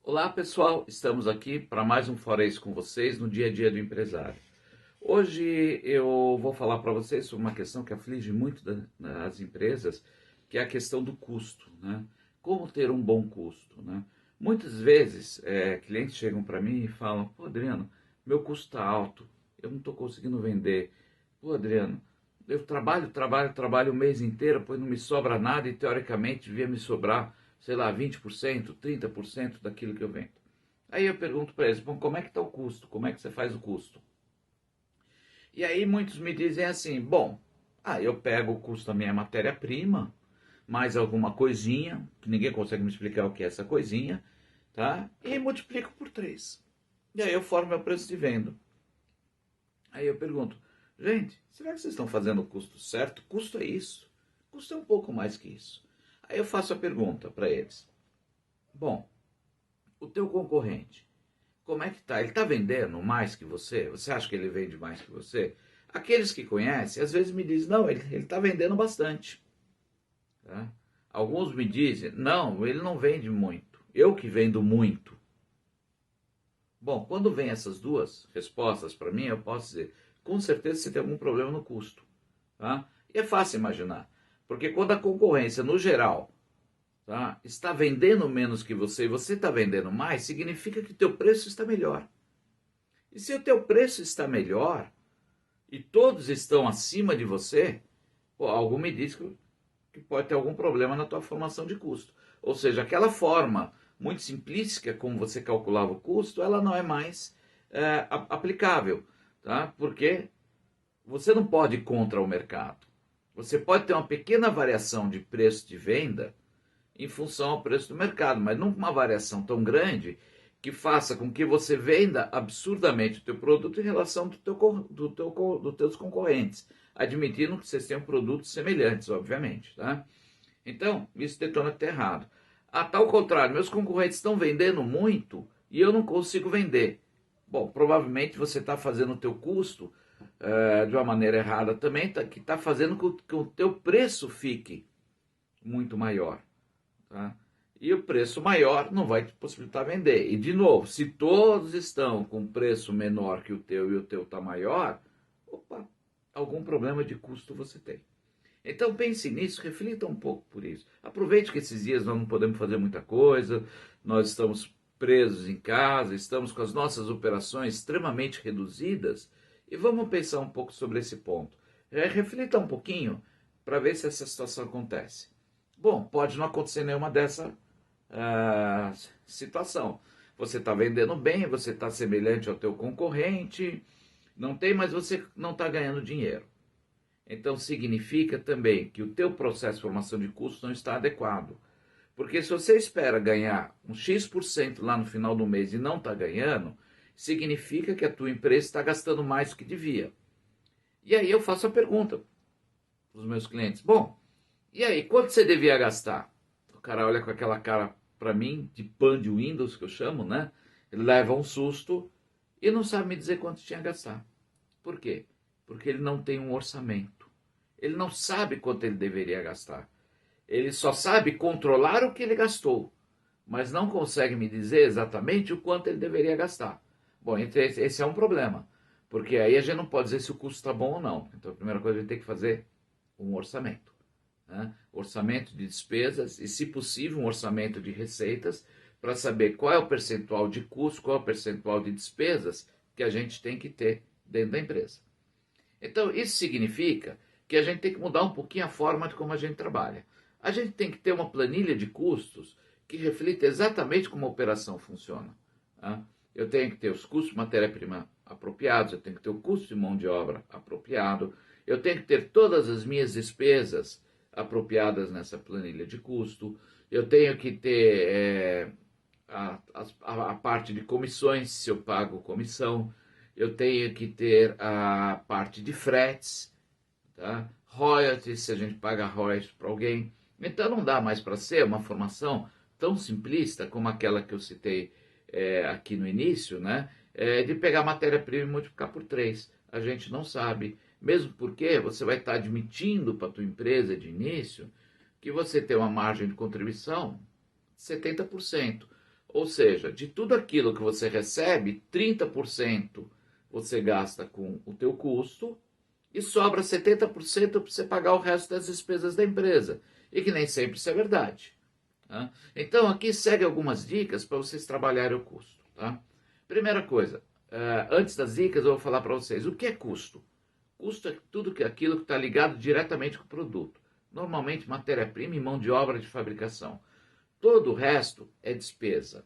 Olá pessoal, estamos aqui para mais um Fora Isso com vocês no dia a dia do empresário. Hoje eu vou falar para vocês sobre uma questão que aflige muito as empresas, que é a questão do custo, né? Como ter um bom custo, né? Muitas vezes clientes chegam para mim e falam: pô, Adriano, meu custo está alto, eu não estou conseguindo vender. Pô, Adriano, eu trabalho o mês inteiro, pois não me sobra nada e teoricamente devia me sobrar, sei lá, 20%, 30% daquilo que eu vendo. Aí eu pergunto para eles: bom, como é que está o custo? Como é que você faz o custo? E aí muitos me dizem assim: bom, eu pego o custo da minha matéria-prima, mais alguma coisinha, que ninguém consegue me explicar o que é essa coisinha, tá? E multiplico por 3. E aí eu formo meu preço de venda. Aí eu pergunto: gente, será que vocês estão fazendo o custo certo? Custo é isso. Custo é um pouco mais que isso. Aí eu faço a pergunta para eles: bom, o teu concorrente, como é que tá? Ele está vendendo mais que você? Você acha que ele vende mais que você? Aqueles que conhecem, às vezes me dizem: não, ele está vendendo bastante. Tá? Alguns me dizem: não, ele não vende muito. Eu que vendo muito. Bom, quando vem essas duas respostas para mim, eu posso dizer: com certeza você tem algum problema no custo. Tá? E é fácil imaginar. Porque quando a concorrência, no geral, tá, está vendendo menos que você e você está vendendo mais, significa que o teu preço está melhor. E se o teu preço está melhor e todos estão acima de você, pô, algo me diz que pode ter algum problema na tua formação de custo. Ou seja, aquela forma muito simplística como você calculava o custo, ela não é mais aplicável, tá? Porque você não pode ir contra o mercado. Você pode ter uma pequena variação de preço de venda em função ao preço do mercado, mas não uma variação tão grande que faça com que você venda absurdamente o teu produto em relação dos teus concorrentes, admitindo que vocês tenham produtos semelhantes, obviamente, tá? Então, isso detona que está errado. A tal contrário, meus concorrentes estão vendendo muito e eu não consigo vender. Bom, provavelmente você está fazendo o teu custo de uma maneira errada também, que está fazendo com que o teu preço fique muito maior. Tá? E o preço maior não vai te possibilitar vender. E, de novo, se todos estão com preço menor que o teu e o teu está maior, opa, algum problema de custo você tem. Então pense nisso, reflita um pouco por isso. Aproveite que esses dias nós não podemos fazer muita coisa, nós estamos presos em casa, estamos com as nossas operações extremamente reduzidas e vamos pensar um pouco sobre esse ponto. Reflita um pouquinho para ver se essa situação acontece. Bom, pode não acontecer nenhuma dessa situação. Você está vendendo bem, você está semelhante ao teu concorrente, não tem, mas você não está ganhando dinheiro. Então significa também que o teu processo de formação de custos não está adequado. Porque se você espera ganhar um X% lá no final do mês e não está ganhando, significa que a tua empresa está gastando mais do que devia. E aí eu faço a pergunta para os meus clientes: bom, e aí, quanto você devia gastar? O cara olha com aquela cara para mim, de pan de Windows, que eu chamo, né? Ele leva um susto e não sabe me dizer quanto tinha a gastar. Por quê? Porque ele não tem um orçamento. Ele não sabe quanto ele deveria gastar. Ele só sabe controlar o que ele gastou, mas não consegue me dizer exatamente o quanto ele deveria gastar. Bom, esse é um problema, porque aí a gente não pode dizer se o custo está bom ou não. Então a primeira coisa que a gente tem que fazer é um orçamento. Né? Orçamento de despesas e, se possível, um orçamento de receitas para saber qual é o percentual de custo, qual é o percentual de despesas que a gente tem que ter dentro da empresa. Então, isso significa que a gente tem que mudar um pouquinho a forma de como a gente trabalha. A gente tem que ter uma planilha de custos que reflita exatamente como a operação funciona. Tá? Eu tenho que ter os custos de matéria-prima apropriados, eu tenho que ter o custo de mão de obra apropriado, eu tenho que ter todas as minhas despesas apropriadas nessa planilha de custo, eu tenho que ter a parte de comissões, se eu pago comissão, eu tenho que ter a parte de fretes, tá? Royalties, se a gente paga royalties para alguém. Então não dá mais para ser uma formação tão simplista como aquela que eu citei aqui no início, né? De pegar matéria-prima e multiplicar por 3. A gente não sabe, mesmo porque você vai estar admitindo para a tua empresa de início que você tem uma margem de contribuição de 70%. Ou seja, de tudo aquilo que você recebe, 30% você gasta com o teu custo e sobra 70% para você pagar o resto das despesas da empresa. E que nem sempre isso é verdade. Tá? Então aqui segue algumas dicas para vocês trabalharem o custo. Tá? Primeira coisa, antes das dicas eu vou falar para vocês o que é custo. Custo é tudo aquilo que está ligado diretamente com o produto. Normalmente matéria-prima e mão de obra de fabricação. Todo o resto é despesa.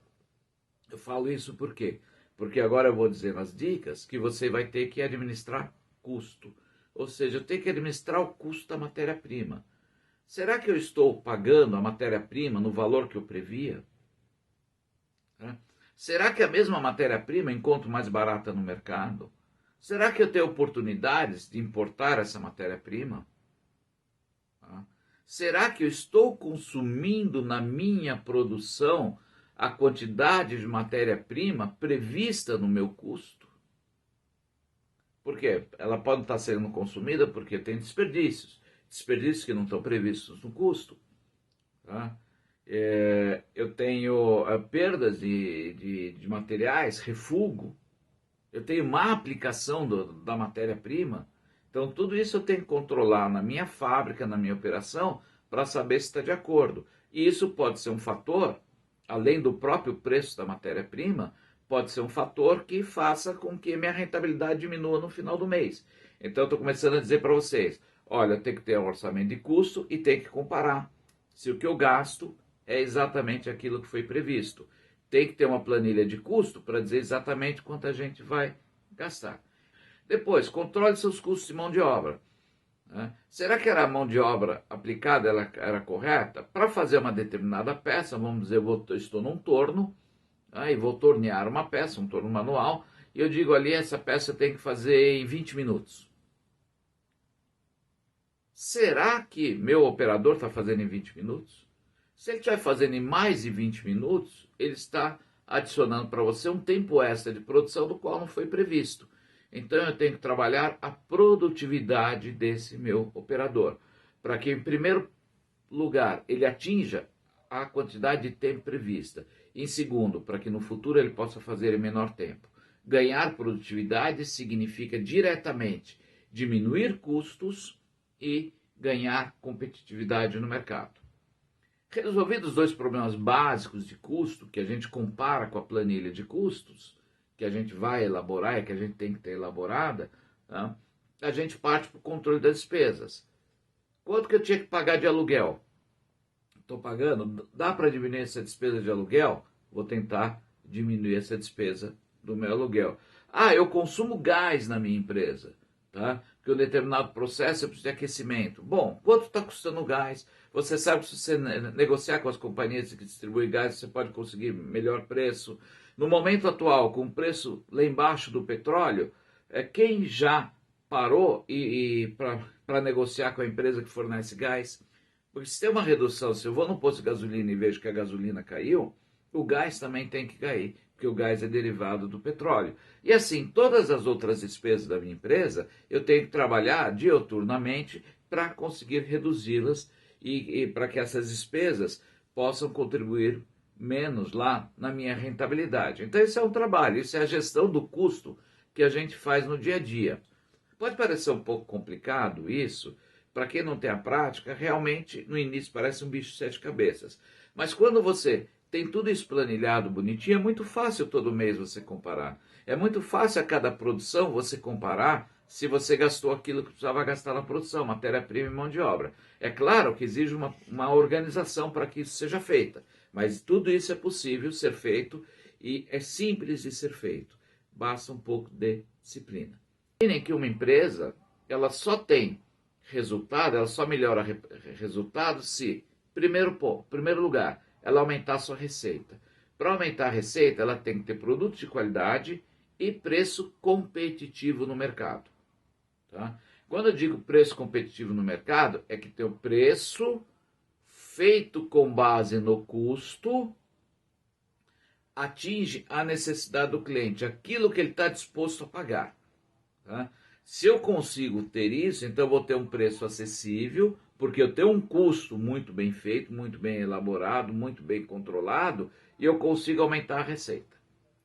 Eu falo isso por quê? Porque agora eu vou dizer nas dicas que você vai ter que administrar custo. Ou seja, eu tenho que administrar o custo da matéria-prima. Será que eu estou pagando a matéria-prima no valor que eu previa? Será que a mesma matéria-prima encontro mais barata no mercado? Será que eu tenho oportunidades de importar essa matéria-prima? Será que eu estou consumindo na minha produção a quantidade de matéria-prima prevista no meu custo? Por quê? Ela pode estar sendo consumida porque tem desperdícios. Desperdícios que não estão previstos no custo. Tá? Eu tenho perdas de materiais, refúgio. Eu tenho má aplicação da matéria-prima. Então, tudo isso eu tenho que controlar na minha fábrica, na minha operação, para saber se está de acordo. E isso pode ser um fator, além do próprio preço da matéria-prima, pode ser um fator que faça com que minha rentabilidade diminua no final do mês. Então, eu estou começando a dizer para vocês, olha, tem que ter um orçamento de custo e tem que comparar se o que eu gasto é exatamente aquilo que foi previsto. Tem que ter uma planilha de custo para dizer exatamente quanto a gente vai gastar. Depois, controle seus custos de mão de obra. Será que a mão de obra aplicada era correta? Para fazer uma determinada peça, vamos dizer, eu estou num torno, e vou tornear uma peça, um torno manual, e eu digo ali, essa peça tem que fazer em 20 minutos. Será que meu operador está fazendo em 20 minutos? Se ele estiver fazendo em mais de 20 minutos, ele está adicionando para você um tempo extra de produção do qual não foi previsto. Então eu tenho que trabalhar a produtividade desse meu operador, para que em primeiro lugar ele atinja a quantidade de tempo prevista. Em segundo, para que no futuro ele possa fazer em menor tempo. Ganhar produtividade significa diretamente diminuir custos e ganhar competitividade no mercado. Resolvidos os dois problemas básicos de custo, que a gente compara com a planilha de custos, que a gente vai elaborar e que a gente tem que ter elaborada, tá? A gente parte para o controle das despesas. Quanto que eu tinha que pagar de aluguel? Estou pagando? Dá para diminuir essa despesa de aluguel? Vou tentar diminuir essa despesa do meu aluguel. Eu consumo gás na minha empresa, tá? Porque um determinado processo eu preciso de aquecimento. Bom, quanto está custando o gás? Você sabe que se você negociar com as companhias que distribuem gás, você pode conseguir melhor preço. No momento atual, com o preço lá embaixo do petróleo, quem já parou para negociar com a empresa que fornece gás? Porque se tem uma redução, se eu vou no posto de gasolina e vejo que a gasolina caiu, o gás também tem que cair, porque o gás é derivado do petróleo. E assim, todas as outras despesas da minha empresa, eu tenho que trabalhar diuturnamente para conseguir reduzi-las e para que essas despesas possam contribuir menos lá na minha rentabilidade. Então isso é um trabalho, isso é a gestão do custo que a gente faz no dia a dia. Pode parecer um pouco complicado isso, para quem não tem a prática, realmente no início parece um bicho de sete cabeças. Mas quando você tem tudo isso planilhado, bonitinho, é muito fácil todo mês você comparar. É muito fácil a cada produção você comparar se você gastou aquilo que precisava gastar na produção, matéria-prima e mão de obra. É claro que exige uma organização para que isso seja feita, mas tudo isso é possível ser feito e é simples de ser feito. Basta um pouco de disciplina. Imaginem que uma empresa, ela só tem resultado, ela só melhora resultado se, primeiro lugar, ela aumentar a sua receita. Para aumentar a receita, ela tem que ter produtos de qualidade e preço competitivo no mercado. Tá? Quando eu digo preço competitivo no mercado, é que tem o preço feito com base no custo, atinge a necessidade do cliente, aquilo que ele está disposto a pagar. Tá? Se eu consigo ter isso, então eu vou ter um preço acessível, porque eu tenho um custo muito bem feito, muito bem elaborado, muito bem controlado, e eu consigo aumentar a receita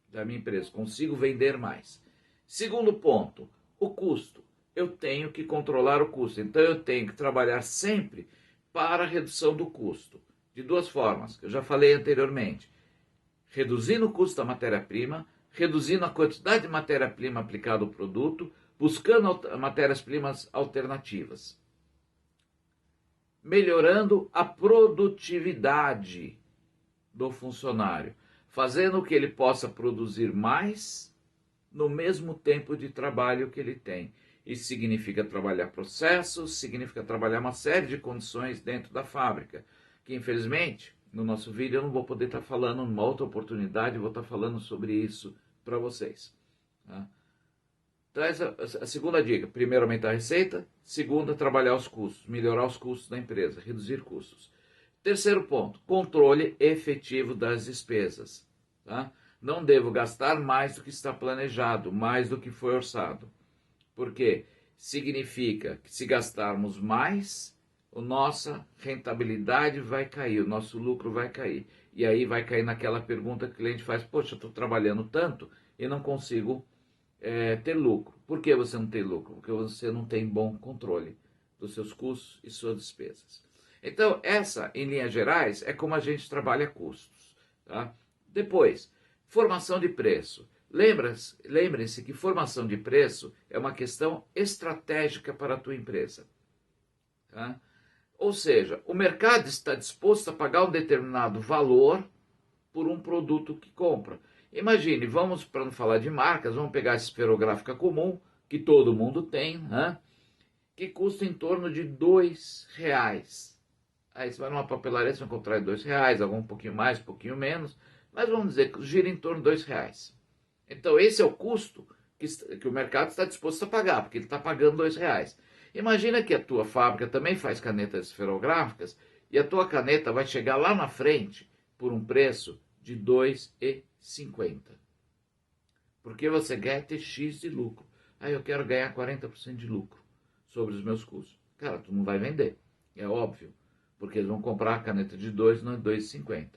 da minha empresa, consigo vender mais. Segundo ponto, o custo. Eu tenho que controlar o custo, então eu tenho que trabalhar sempre para a redução do custo, de duas formas, que eu já falei anteriormente. Reduzindo o custo da matéria-prima, reduzindo a quantidade de matéria-prima aplicada ao produto, buscando matérias-primas alternativas. Melhorando a produtividade do funcionário, fazendo que ele possa produzir mais no mesmo tempo de trabalho que ele tem. Isso significa trabalhar processos, significa trabalhar uma série de condições dentro da fábrica, que infelizmente, no nosso vídeo eu não vou poder estar falando, numa outra oportunidade, eu vou estar falando sobre isso para vocês. Tá? Traz a segunda dica: primeiro, aumentar a receita; segunda, trabalhar os custos, melhorar os custos da empresa, reduzir custos. Terceiro ponto, controle efetivo das despesas. Tá? Não devo gastar mais do que está planejado, mais do que foi orçado. Porque significa que se gastarmos mais, a nossa rentabilidade vai cair, o nosso lucro vai cair. E aí vai cair naquela pergunta que o cliente faz: poxa, eu estou trabalhando tanto e não consigo ter lucro. Por que você não tem lucro? Porque você não tem bom controle dos seus custos e suas despesas. Então, essa, em linhas gerais, é como a gente trabalha custos. Tá? Depois, formação de preço. Lembrem-se que formação de preço é uma questão estratégica para a tua empresa. Tá? Ou seja, o mercado está disposto a pagar um determinado valor por um produto que compra. Imagine, vamos, para não falar de marcas, vamos pegar a esferográfica comum, que todo mundo tem, né? Que custa em torno de R$2. Aí você vai numa papelaria, você vai encontrar R$2, algum um pouquinho mais, um pouquinho menos, mas vamos dizer que gira em torno de R$2. Então esse é o custo que o mercado está disposto a pagar, porque ele está pagando R$2. Imagina que a tua fábrica também faz canetas esferográficas e a tua caneta vai chegar lá na frente por um preço de R$2,50. Porque você quer ter X de lucro. Aí eu quero ganhar 40% de lucro sobre os meus custos. Cara, tu não vai vender, é óbvio, porque eles vão comprar a caneta de 2 no R$2,50.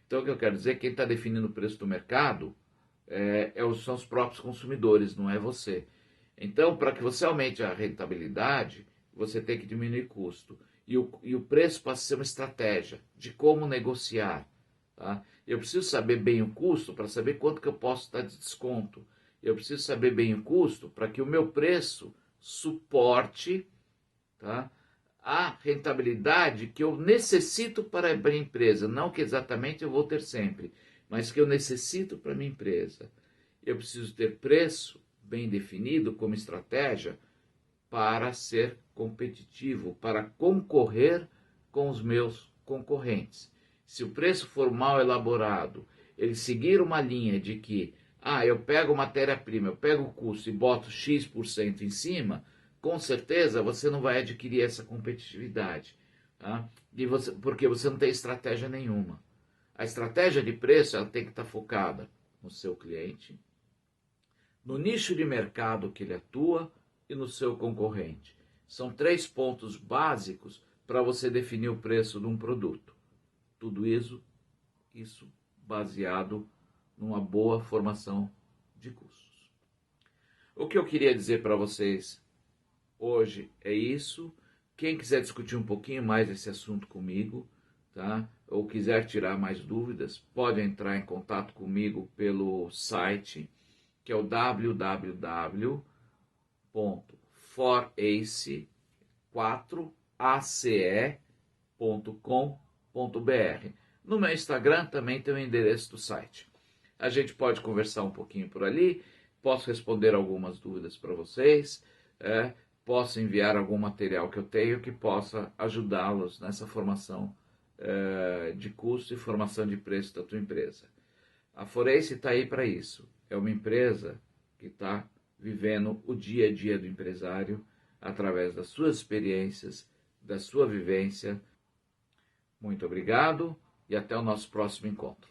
Então o que eu quero dizer é que quem está definindo o preço do mercado são os próprios consumidores, não é você. Então, para que você aumente a rentabilidade, você tem que diminuir custo. E o preço passa a ser uma estratégia de como negociar. Tá? Eu preciso saber bem o custo para saber quanto que eu posso dar de desconto. Eu preciso saber bem o custo para que o meu preço suporte, tá, a rentabilidade que eu necessito para a minha empresa. Não que exatamente eu vou ter sempre, mas que eu necessito para a minha empresa. Eu preciso ter preço bem definido como estratégia para ser competitivo, para concorrer com os meus concorrentes. Se o preço for mal elaborado, ele seguir uma linha de que eu pego matéria-prima, eu pego o custo e boto X% em cima, com certeza você não vai adquirir essa competitividade. Tá? Porque você não tem estratégia nenhuma. A estratégia de preço ela tem que estar focada no seu cliente, no nicho de mercado que ele atua e no seu concorrente. São 3 pontos básicos para você definir o preço de um produto. Tudo isso baseado numa boa formação de custos. O que eu queria dizer para vocês hoje é isso. Quem quiser discutir um pouquinho mais esse assunto comigo, tá? Ou quiser tirar mais dúvidas, pode entrar em contato comigo pelo site, que é o www.forace4ace.com.br. No meu Instagram também tem o endereço do site. A gente pode conversar um pouquinho por ali, posso responder algumas dúvidas para vocês, posso enviar algum material que eu tenho que possa ajudá-los nessa formação de custo e formação de preço da tua empresa. A Forace está aí para isso. É uma empresa que está vivendo o dia a dia do empresário através das suas experiências, da sua vivência. Muito obrigado e até o nosso próximo encontro.